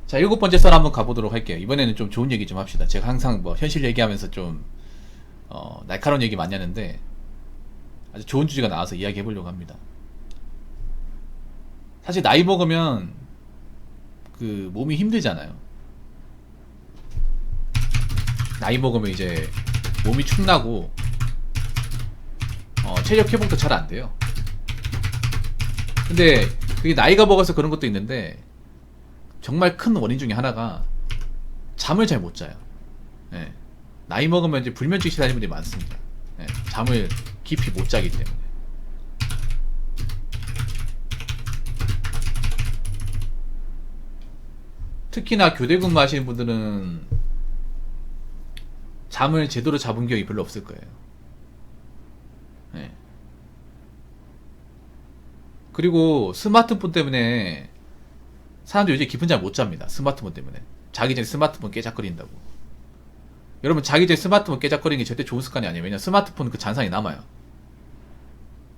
자, 7번째 썰 한번 가보도록 할게요. 이번에는 좀 좋은 얘기 좀 합시다. 제가 항상 뭐 현실 얘기하면서 좀 날카로운 얘기 많이 하는데 아주 좋은 주제가 나와서 이야기 해보려고 합니다. 사실 나이 먹으면 그 몸이 힘들잖아요. 나이 먹으면 이제 몸이 축나고 체력 회복도 잘 안 돼요. 근데 그게 나이가 먹어서 그런 것도 있는데 정말 큰 원인 중에 하나가 잠을 잘 못 자요. 예. 나이 먹으면 이제 불면증 시달리는 분들이 많습니다. 예. 잠을 깊이 못 자기 때문에. 특히나 교대 근무하시는 분들은 잠을 제대로 잡은 기억이 별로 없을 거예요. 예. 그리고 스마트폰 때문에 사람들이 요즘 깊은 잠 못 잡니다. 스마트폰 때문에. 자기 전에 스마트폰 깨작거린다고. 여러분, 자기 전에 스마트폰 깨작거리는 게 절대 좋은 습관이 아니에요. 왜냐면 스마트폰 그 잔상이 남아요.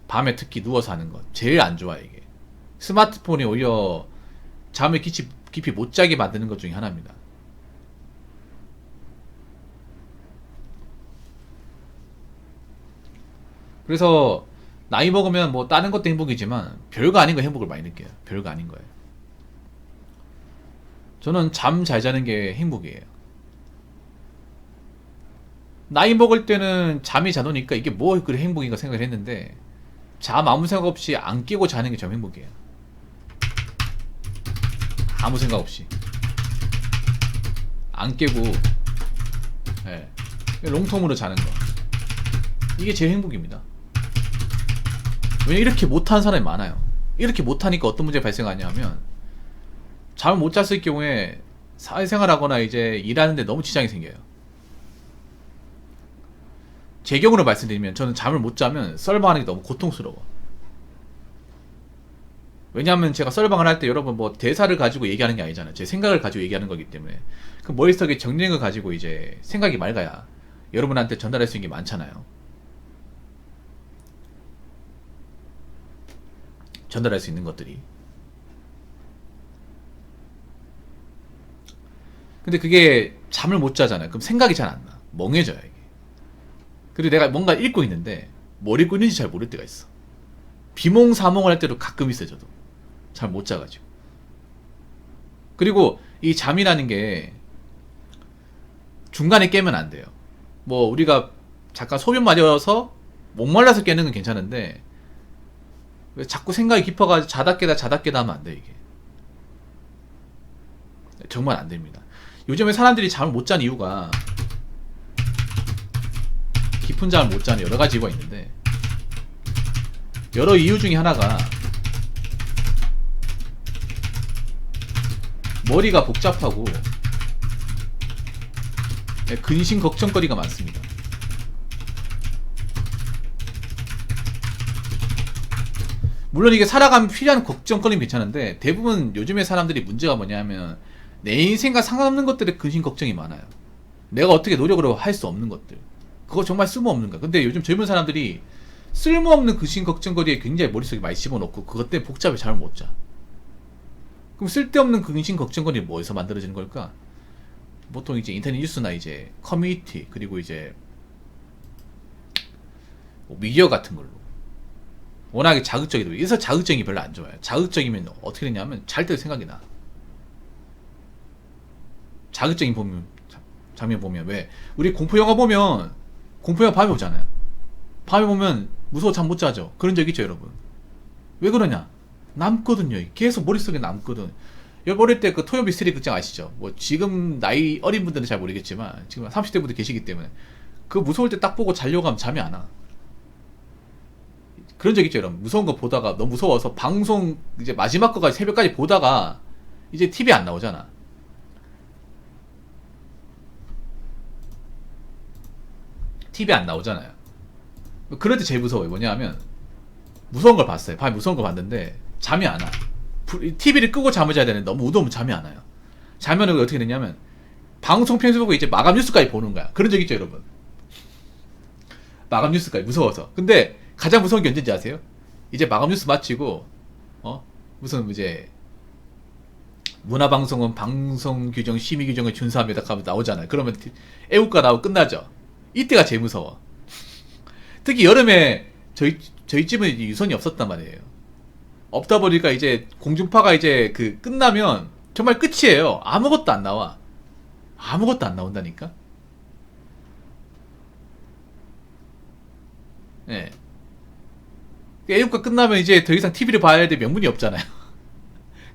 밤에 특히 누워서 하는 것. 제일 안 좋아요, 이게. 스마트폰이 오히려 잠을 깊이 못 자게 만드는 것 중에 하나입니다. 그래서 나이 먹으면 뭐 다른 것도 행복이지만 별거 아닌 거 행복을 많이 느껴요. 별거 아닌 거예요. 저는 잠 잘 자는 게 행복이에요. 나이 먹을 때는 잠이 잘 오니까 이게 뭐 그래 행복인가 생각을 했는데 잠 아무 생각 없이 안 깨고 자는 게 좀 행복이에요. 아무 생각 없이 안 깨고, 예, 롱텀으로 자는 거, 이게 제일 행복입니다. 왜냐면 이렇게 못하는 사람이 많아요. 이렇게 못하니까 어떤 문제가 발생하냐면 잠을 못 잤을 경우에 사회생활하거나 이제 일하는데 너무 지장이 생겨요. 제 경우로 말씀드리면 저는 잠을 못 자면 썰방하는 게 너무 고통스러워. 왜냐하면 제가 썰방을 할 때 여러분 뭐 대사를 가지고 얘기하는 게 아니잖아요. 제 생각을 가지고 얘기하는 거기 때문에 그 머릿속에 정리를 가지고 이제 생각이 맑아야 여러분한테 전달할 수 있는 게 많잖아요. 전달할 수 있는 것들이. 근데 그게 잠을 못 자잖아요. 그럼 생각이 잘 안 나. 멍해져요, 이게. 그리고 내가 뭔가 읽고 있는데 뭘 읽고 있는지 잘 모를 때가 있어. 비몽사몽을 할 때도 가끔 있어요, 저도. 잘 못 자가지고. 그리고 이 잠이라는 게 중간에 깨면 안 돼요. 뭐 우리가 잠깐 소변 맞아서 목말라서 깨는 건 괜찮은데 왜 자꾸 생각이 깊어가지고 자다 깨다 하면 안 돼, 이게. 정말 안 됩니다. 요즘에 사람들이 잠을 못 자는 이유가 깊은 잠을 못 자는 여러 가지 이유가 있는데 여러 이유 중에 하나가 머리가 복잡하고 근심 걱정거리가 많습니다. 물론 이게 살아가면 필요한 걱정거리는 괜찮은데 대부분 요즘의 사람들이 문제가 뭐냐면 내 인생과 상관없는 것들에 근심 걱정이 많아요. 내가 어떻게 노력으로 할 수 없는 것들, 그거 정말 쓸모없는 거야. 근데 요즘 젊은 사람들이 쓸모없는 근심 걱정거리에 굉장히 머릿속에 많이 집어넣고 그것 때문에 복잡해 잘 못 자. 그럼 쓸데없는 근심 걱정거리는 뭐에서 만들어지는 걸까? 보통 이제 인터넷 뉴스나 이제 커뮤니티 그리고 이제 뭐 미디어 같은 걸로 워낙에 자극적이고, 그래서 자극적이 별로 안 좋아요. 자극적이면 어떻게 되냐면 잘 때도 생각이 나. 자극적인 보면 장면 보면 왜 우리 공포 영화 보면 공포 영화 밤에 보잖아요. 밤에 보면 무서워 잠 못 자죠. 그런 적 있죠, 여러분. 왜 그러냐? 남거든요. 계속 머릿속에 남거든. 여러분 어릴 때 그 토요 미스테리 극장 아시죠? 뭐 지금 나이 어린 분들은 잘 모르겠지만 지금 30대 분들 계시기 때문에 그 무서울 때 딱 보고 자려고 하면 잠이 안 와. 그런 적 있죠, 여러분. 무서운 거 보다가 너무 무서워서 방송 이제 마지막 거까지 새벽까지 보다가 이제 TV 안 나오잖아. TV 안 나오잖아요. 그럴 때 제일 무서워요. 뭐냐면 무서운 걸 봤어요. 밤에 무서운 걸 봤는데 잠이 안 와. TV를 끄고 잠을 자야 되는데 너무 무서우면 잠이 안 와요. 자면은 어떻게 되냐면 방송 편집 보고 이제 마감 뉴스까지 보는 거야. 그런 적 있죠, 여러분. 마감 뉴스까지 무서워서. 근데 가장 무서운 게 언제인지 아세요? 이제 마감 뉴스 마치고 무슨 이제 문화방송은 방송규정 심의규정을 준수합니다 하면 나오잖아요. 그러면 애국가 나오고 끝나죠. 이때가 제일 무서워. 특히 여름에 저희 집은 유선이 없었단 말이에요. 없다 보니까 이제 공중파가 이제 그 끝나면 정말 끝이에요. 아무것도 안 나와. 아무것도 안 나온다니까. 예. 애국가 끝나면 이제 더 이상 TV를 봐야 될 명분이 없잖아요.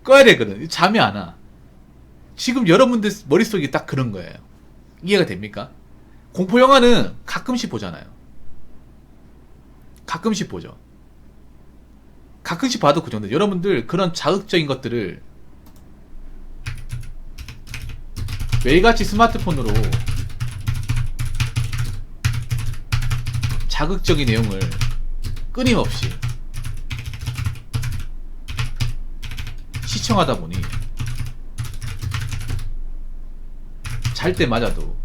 꺼야 되거든. 잠이 안 와. 지금 여러분들 머릿속이 딱 그런 거예요. 이해가 됩니까? 공포 영화는 가끔씩 보잖아요. 가끔씩 보죠. 가끔씩 봐도 그 정도. 여러분들 그런 자극적인 것들을 매일같이 스마트폰으로 자극적인 내용을 끊임없이 시청하다 보니 잘 때 맞아도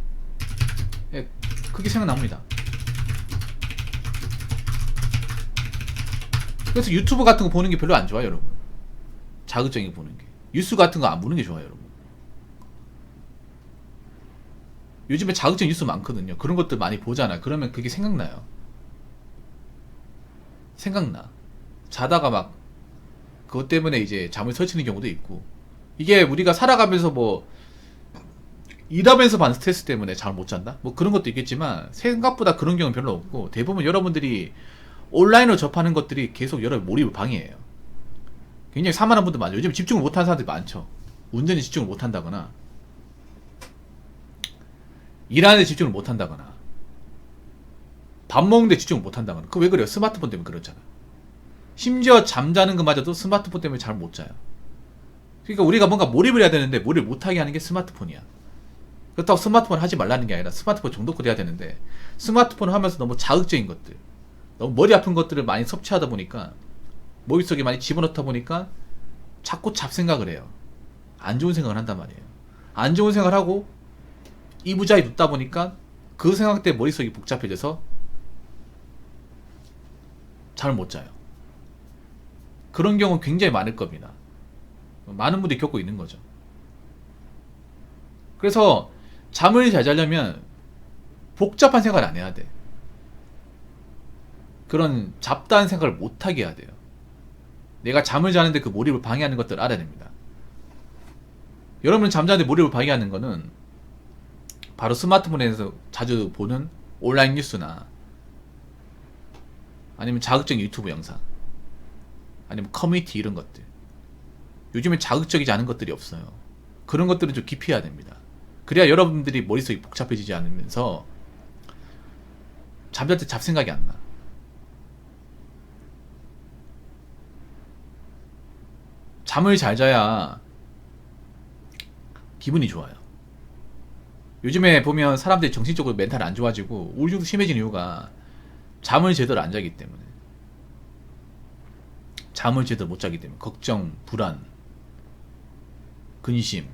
그게 생각납니다. 그래서 유튜브 같은 거 보는 게 별로 안 좋아요, 여러분. 자극적인 거 보는 게. 뉴스 같은 거 안 보는 게 좋아요, 여러분. 요즘에 자극적인 뉴스 많거든요. 그런 것들 많이 보잖아요. 그러면 그게 생각나요. 생각나. 자다가 막 그것 때문에 이제 잠을 설치는 경우도 있고. 이게 우리가 살아가면서 뭐 일하면서 받는 스트레스 때문에 잠을 못 잔다? 뭐 그런 것도 있겠지만 생각보다 그런 경우는 별로 없고, 대부분 여러분들이 온라인으로 접하는 것들이 계속 여러분 몰입을 방해해요. 굉장히 산만한 분들 많아요. 요즘 집중을 못하는 사람들이 많죠. 운전에 집중을 못한다거나 일하는데 집중을 못한다거나 밥 먹는데 집중을 못한다거나. 그거 왜 그래요? 스마트폰 때문에 그렇잖아. 심지어 잠자는 것마저도 스마트폰 때문에 잘 못 자요. 그러니까 우리가 뭔가 몰입을 해야 되는데 몰입을 못하게 하는 게 스마트폰이야. 그렇다고 스마트폰 하지 말라는 게 아니라 스마트폰 정도껏 해야 되는데, 스마트폰을 하면서 너무 자극적인 것들, 너무 머리 아픈 것들을 많이 섭취하다 보니까, 머릿속에 많이 집어넣다 보니까 자꾸 잡생각을 해요. 안 좋은 생각을 한단 말이에요. 안 좋은 생각을 하고 이부자리 눕다 보니까 그 생각 때문에 머릿속이 복잡해져서 잠을 못 자요. 그런 경우는 굉장히 많을 겁니다. 많은 분들이 겪고 있는 거죠. 그래서 잠을 잘 자려면 복잡한 생각을 안 해야 돼. 그런 잡다한 생각을 못하게 해야 돼요. 내가 잠을 자는데 그 몰입을 방해하는 것들을 알아야 됩니다. 여러분 잠자는데 몰입을 방해하는 거는 바로 스마트폰에서 자주 보는 온라인 뉴스나 아니면 자극적인 유튜브 영상, 아니면 커뮤니티 이런 것들. 요즘에 자극적이지 않은 것들이 없어요. 그런 것들은 좀 기피해야 됩니다. 그래야 여러분들이 머릿속이 복잡해지지 않으면서 잠잘 때 잡생각이 안 나. 잠을 잘 자야 기분이 좋아요. 요즘에 보면 사람들이 정신적으로 멘탈이 안 좋아지고 우울증도 심해지는 이유가 잠을 제대로 안 자기 때문에. 잠을 제대로 못 자기 때문에. 걱정, 불안, 근심,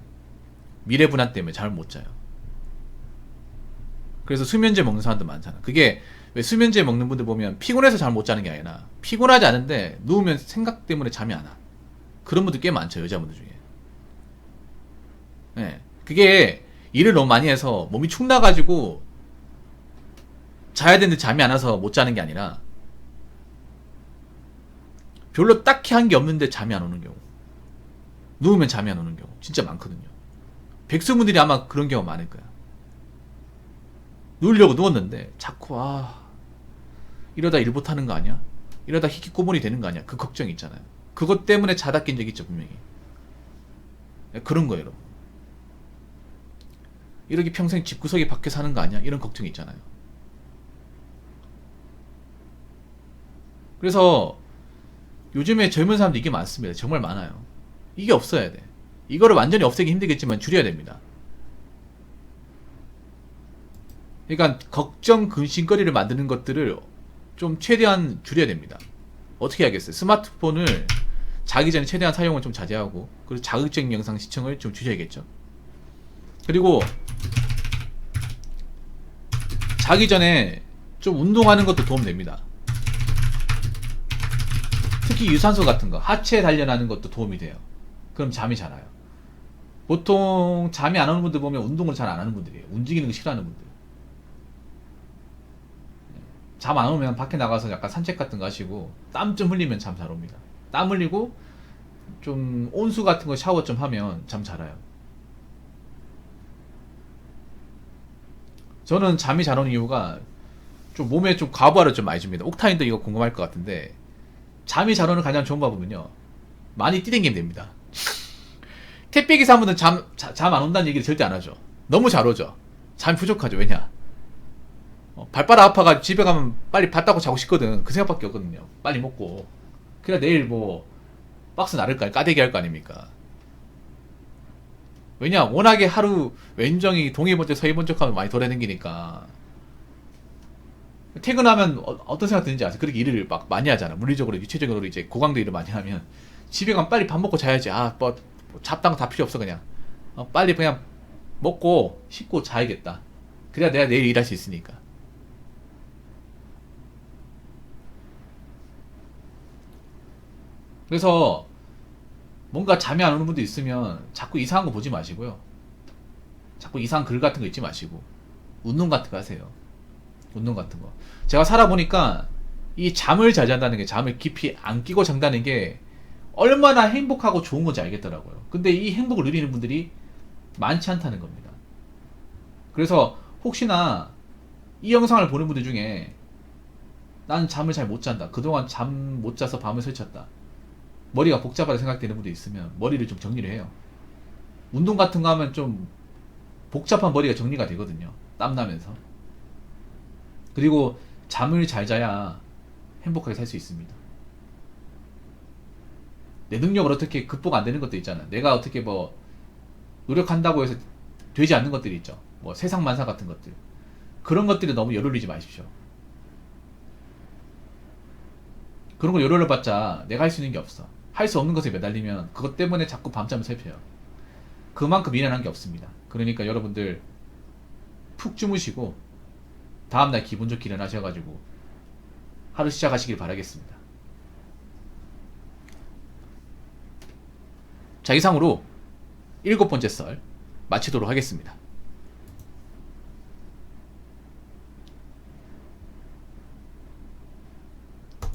미래 불안 때문에 잠을 못 자요. 그래서 수면제 먹는 사람도 많잖아. 그게 왜 수면제 먹는 분들 보면 피곤해서 잠을 못 자는 게 아니라 피곤하지 않은데 누우면 생각 때문에 잠이 안 와. 그런 분들 꽤 많죠, 여자분들 중에. 네. 그게 일을 너무 많이 해서 몸이 축나가지고 자야 되는데 잠이 안 와서 못 자는 게 아니라 별로 딱히 한 게 없는데 잠이 안 오는 경우, 누우면 잠이 안 오는 경우 진짜 많거든요. 백수분들이 아마 그런 경우 많을 거야. 누우려고 누웠는데 자꾸 이러다 일 못하는 거 아니야? 이러다 희귀꼬문이 되는 거 아니야? 그 걱정이 있잖아요. 그것 때문에 자다 깬 적 있죠, 분명히. 그런 거예요, 여러분. 이렇게 평생 집구석에 밖에 사는 거 아니야? 이런 걱정이 있잖아요. 그래서 요즘에 젊은 사람들 이게 많습니다. 정말 많아요. 이게 없어야 돼. 이거를 완전히 없애기 힘들겠지만 줄여야 됩니다. 그러니까 걱정, 근심거리를 만드는 것들을 좀 최대한 줄여야 됩니다. 어떻게 해야겠어요? 스마트폰을 자기 전에 최대한 사용을 좀 자제하고, 그리고 자극적인 영상 시청을 좀 줄여야겠죠. 그리고 자기 전에 좀 운동하는 것도 도움됩니다. 특히 유산소 같은 거, 하체 단련하는 것도 도움이 돼요. 그럼 잠이 잘 와요. 보통 잠이 안 오는 분들 보면 운동을 잘 안 하는 분들이에요. 움직이는 거 싫어하는 분들. 잠 안 오면 밖에 나가서 약간 산책 같은 거 하시고 땀 좀 흘리면 잠 잘 옵니다. 땀 흘리고 좀 온수 같은 거 샤워 좀 하면 잠 잘 와요. 저는 잠이 잘 오는 이유가 좀 몸에 좀 과부하를 좀 많이 줍니다. 옥타인도 이거 궁금할 것 같은데 잠이 잘 오는 가장 좋은 방법은요. 많이 뛰댕기면 됩니다. 택배 기사분들은 잠 안 온다는 얘기를 절대 안 하죠. 너무 잘 오죠. 잠이 부족하죠. 왜냐? 발바닥 아파가지고 집에 가면 빨리 밥 따고 자고 싶거든. 그 생각밖에 없거든요. 빨리 먹고. 그래 내일 뭐 박스 나를까 까대기 할 거 아닙니까? 왜냐? 워낙에 하루 왼정이 동해번쩍 서해번쩍 하면 많이 돌아다니니까 퇴근하면 어떤 생각 드는지 아세요? 그렇게 일을 막 많이 하잖아. 물리적으로 유체적으로 이제 고강도 일을 많이 하면 집에 가면 빨리 밥 먹고 자야지. 뭐 잡다한 거 다 필요 없어 그냥. 빨리 그냥 먹고 씻고 자야겠다. 그래야 내가 내일 일할 수 있으니까. 그래서 뭔가 잠이 안 오는 분도 있으면 자꾸 이상한 거 보지 마시고요. 자꾸 이상한 글 같은 거 읽지 마시고 운동 같은 거 하세요. 운동 같은 거. 제가 살아보니까 이 잠을 잘 잔다는 게 잠을 깊이 안 끼고 잔다는 게 얼마나 행복하고 좋은 건지 알겠더라고요. 근데 이 행복을 누리는 분들이 많지 않다는 겁니다. 그래서 혹시나 이 영상을 보는 분들 중에 나는 잠을 잘 못 잔다. 그동안 잠 못 자서 밤을 설쳤다. 머리가 복잡하다 생각되는 분들 있으면 머리를 좀 정리를 해요. 운동 같은 거 하면 좀 복잡한 머리가 정리가 되거든요. 땀나면서. 그리고 잠을 잘 자야 행복하게 살 수 있습니다. 내 능력을 어떻게 극복 안 되는 것도 있잖아. 내가 어떻게 뭐 노력한다고 해서 되지 않는 것들이 있죠. 뭐 세상만사 같은 것들. 그런 것들에 너무 열 올리지 마십시오. 그런 걸 열 올려봤자 내가 할 수 있는 게 없어. 할 수 없는 것에 매달리면 그것 때문에 자꾸 밤잠을 설펴요. 그만큼 미련한 게 없습니다. 그러니까 여러분들 푹 주무시고 다음날 기분 좋게 일어나셔가지고 하루 시작하시길 바라겠습니다. 자, 이상으로 7번째 썰 마치도록 하겠습니다.